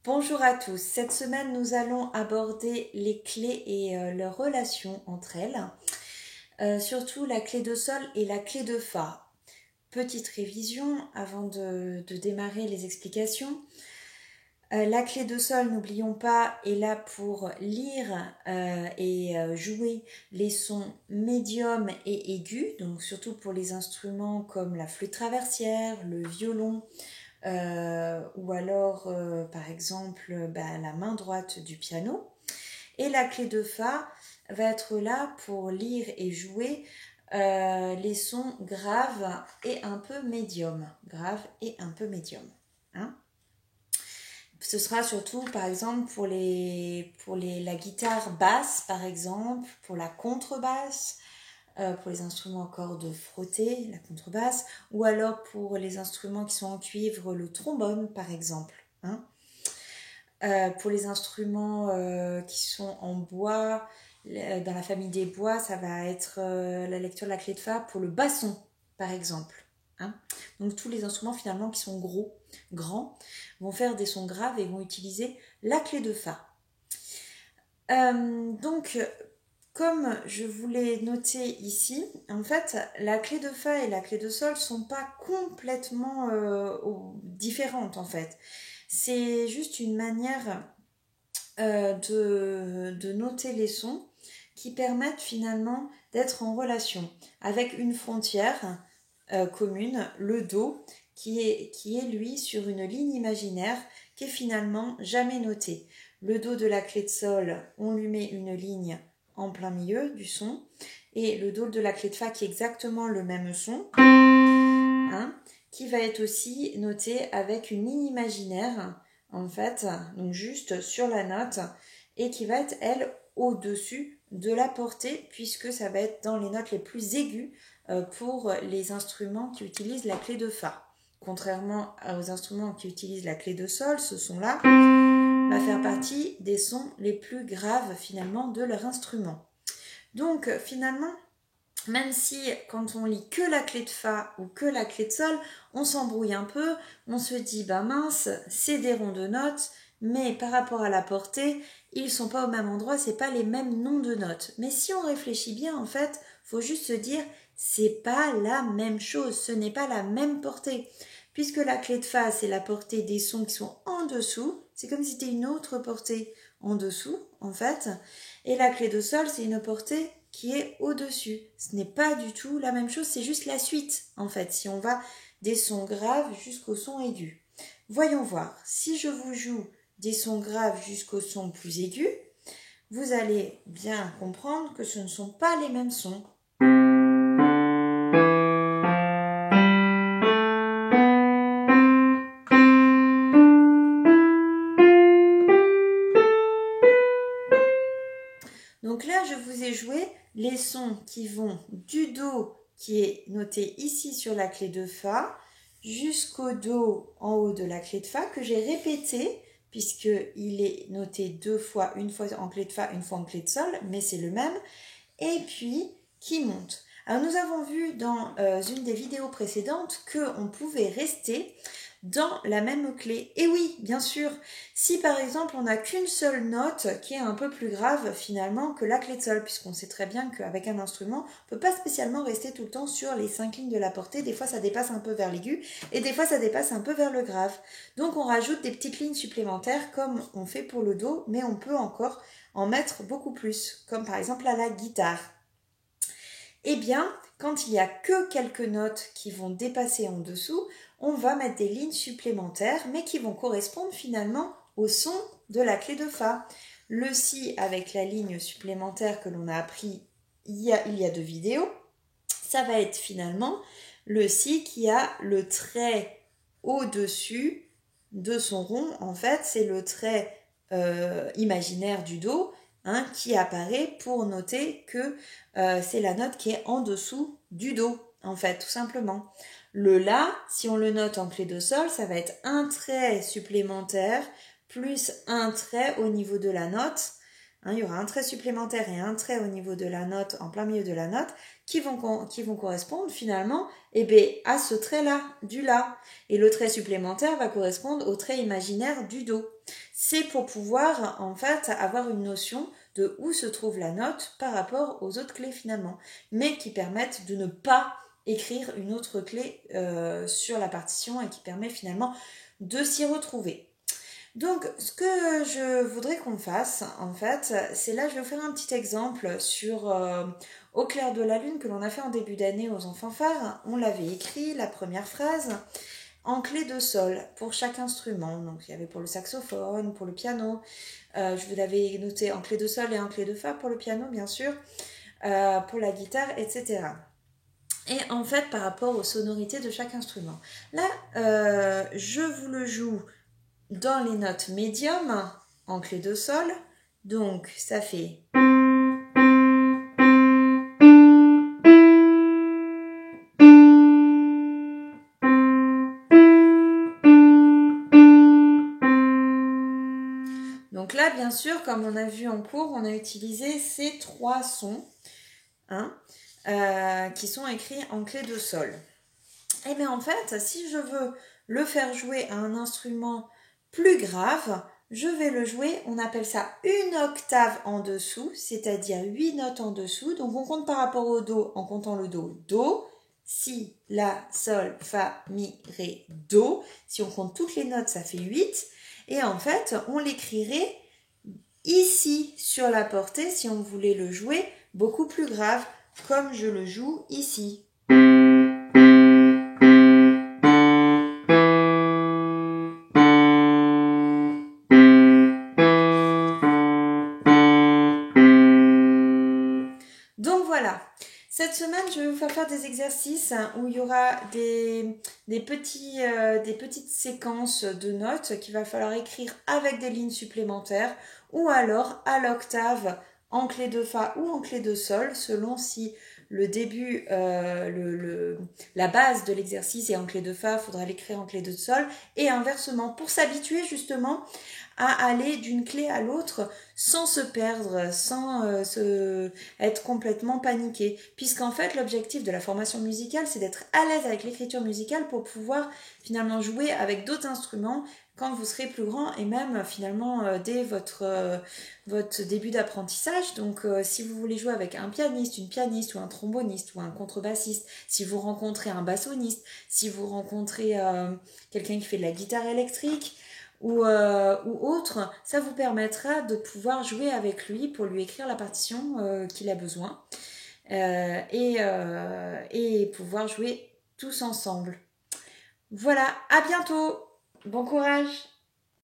Bonjour à tous. Cette semaine, nous allons aborder les clés et leurs relations entre elles. Surtout la clé de sol et la clé de fa. Petite révision avant de démarrer les explications. La clé de sol, n'oublions pas, est là pour lire et jouer les sons médiums et aigus, donc surtout pour les instruments comme la flûte traversière, le violon, ou alors par exemple la main droite du piano. Et la clé de fa va être là pour lire et jouer les sons graves et un peu médium. Graves et un peu médium. Hein? Ce sera surtout par exemple pour la guitare basse par exemple, pour la contrebasse, pour les instruments à cordes frottées, la contrebasse, ou alors pour les instruments qui sont en cuivre, le trombone par exemple. Hein. Pour les instruments qui sont en bois, dans la famille des bois, ça va être la lecture de la clé de fa pour le basson par exemple. Hein. Donc tous les instruments finalement qui sont grands, vont faire des sons graves et vont utiliser la clé de fa. Donc comme je vous l'ai noté ici, en fait, la clé de fa et la clé de sol ne sont pas complètement différentes, en fait. C'est juste une manière de noter les sons qui permettent finalement d'être en relation avec une frontière commune, le do, qui est lui sur une ligne imaginaire qui est finalement jamais notée. Le do de la clé de sol, on lui met une ligne en plein milieu du son, et le do de la clé de fa qui est exactement le même son, hein, qui va être aussi noté avec une ligne imaginaire, en fait, donc juste sur la note, et qui va être, elle, au-dessus de la portée, puisque ça va être dans les notes les plus aiguës pour les instruments qui utilisent la clé de fa. Contrairement aux instruments qui utilisent la clé de sol, ce son-là va faire partie des sons les plus graves finalement de leur instrument. Donc finalement, même si quand on lit que la clé de fa ou que la clé de sol, on s'embrouille un peu, on se dit bah mince, c'est des ronds de notes, mais par rapport à la portée, ils sont pas au même endroit, c'est pas les mêmes noms de notes. Mais si on réfléchit bien, en fait, faut juste se dire c'est pas la même chose, ce n'est pas la même portée. Puisque la clé de fa, c'est la portée des sons qui sont en dessous, c'est comme si c'était une autre portée en dessous, en fait. Et la clé de sol, c'est une portée qui est au-dessus. Ce n'est pas du tout la même chose, c'est juste la suite, en fait, si on va des sons graves jusqu'aux sons aigus. Voyons voir, si je vous joue des sons graves jusqu'aux sons plus aigus, vous allez bien comprendre que ce ne sont pas les mêmes sons. Donc là, je vous ai joué les sons qui vont du do, qui est noté ici sur la clé de fa, jusqu'au do en haut de la clé de fa, que j'ai répété, puisqu'il est noté deux fois, une fois en clé de fa, une fois en clé de sol, mais c'est le même, et puis qui monte. Alors nous avons vu dans une des vidéos précédentes qu'on pouvait rester dans la même clé. Et oui, bien sûr, si par exemple on n'a qu'une seule note qui est un peu plus grave finalement que la clé de sol, puisqu'on sait très bien qu'avec un instrument, on ne peut pas spécialement rester tout le temps sur les 5 lignes de la portée, des fois ça dépasse un peu vers l'aigu, et des fois ça dépasse un peu vers le grave. Donc on rajoute des petites lignes supplémentaires comme on fait pour le do, mais on peut encore en mettre beaucoup plus, comme par exemple à la guitare. Eh bien, quand il n'y a que quelques notes qui vont dépasser en dessous, on va mettre des lignes supplémentaires, mais qui vont correspondre finalement au son de la clé de fa. Le si avec la ligne supplémentaire que l'on a appris il y a deux vidéos, ça va être finalement le si qui a le trait au-dessus de son rond. En fait, c'est le trait imaginaire du do, hein, qui apparaît pour noter que c'est la note qui est en dessous du do, en fait, tout simplement. Le la, si on le note en clé de sol, ça va être un trait supplémentaire plus un trait au niveau de la note. Hein, il y aura un trait supplémentaire et un trait au niveau de la note, en plein milieu de la note, qui vont correspondre finalement à ce trait-là, du la. Et le trait supplémentaire va correspondre au trait imaginaire du do. c'est pour pouvoir en fait avoir une notion de où se trouve la note par rapport aux autres clés finalement, mais qui permettent de ne pas écrire une autre clé sur la partition et qui permet finalement de s'y retrouver. Donc, ce que je voudrais qu'on fasse, en fait, c'est là, je vais vous faire un petit exemple sur Au clair de la lune que l'on a fait en début d'année aux enfants phares. On l'avait écrit, la première phrase, en clé de sol pour chaque instrument. Donc, il y avait pour le saxophone, pour le piano. Je vous l'avais noté en clé de sol et en clé de fa pour le piano, bien sûr, pour la guitare, etc. Et en fait, par rapport aux sonorités de chaque instrument. Là, je vous le joue dans les notes médium en clé de sol. Donc, ça fait... Donc là, bien sûr, comme on a vu en cours, on a utilisé ces trois sons hein, qui sont écrits en clé de sol. Et bien en fait, si je veux le faire jouer à un instrument plus grave, je vais le jouer, on appelle ça une octave en dessous, c'est-à-dire 8 notes en dessous. Donc on compte par rapport au Do en comptant le Do, Si, La, Sol, Fa, Mi, Ré, Do. Si on compte toutes les notes, ça fait 8. Et en fait, on l'écrirait ici sur la portée si on voulait le jouer beaucoup plus grave, comme je le joue ici. Donc voilà, cette semaine je vais vous faire des exercices où il y aura des petites séquences de notes qu'il va falloir écrire avec des lignes supplémentaires ou alors à l'octave en clé de Fa ou en clé de Sol selon si le début, la base de l'exercice est en clé de Fa, il faudra l'écrire en clé de Sol et inversement pour s'habituer justement à aller d'une clé à l'autre sans se perdre, sans être complètement paniqué. Puisqu'en fait, l'objectif de la formation musicale, c'est d'être à l'aise avec l'écriture musicale pour pouvoir finalement jouer avec d'autres instruments quand vous serez plus grand et même finalement dès votre début d'apprentissage. Donc si vous voulez jouer avec un pianiste, une pianiste ou un tromboniste ou un contrebassiste, si vous rencontrez un bassoniste, si vous rencontrez quelqu'un qui fait de la guitare électrique, ou autre, ça vous permettra de pouvoir jouer avec lui pour lui écrire la partition qu'il a besoin et pouvoir jouer tous ensemble. Voilà, à bientôt, bon courage!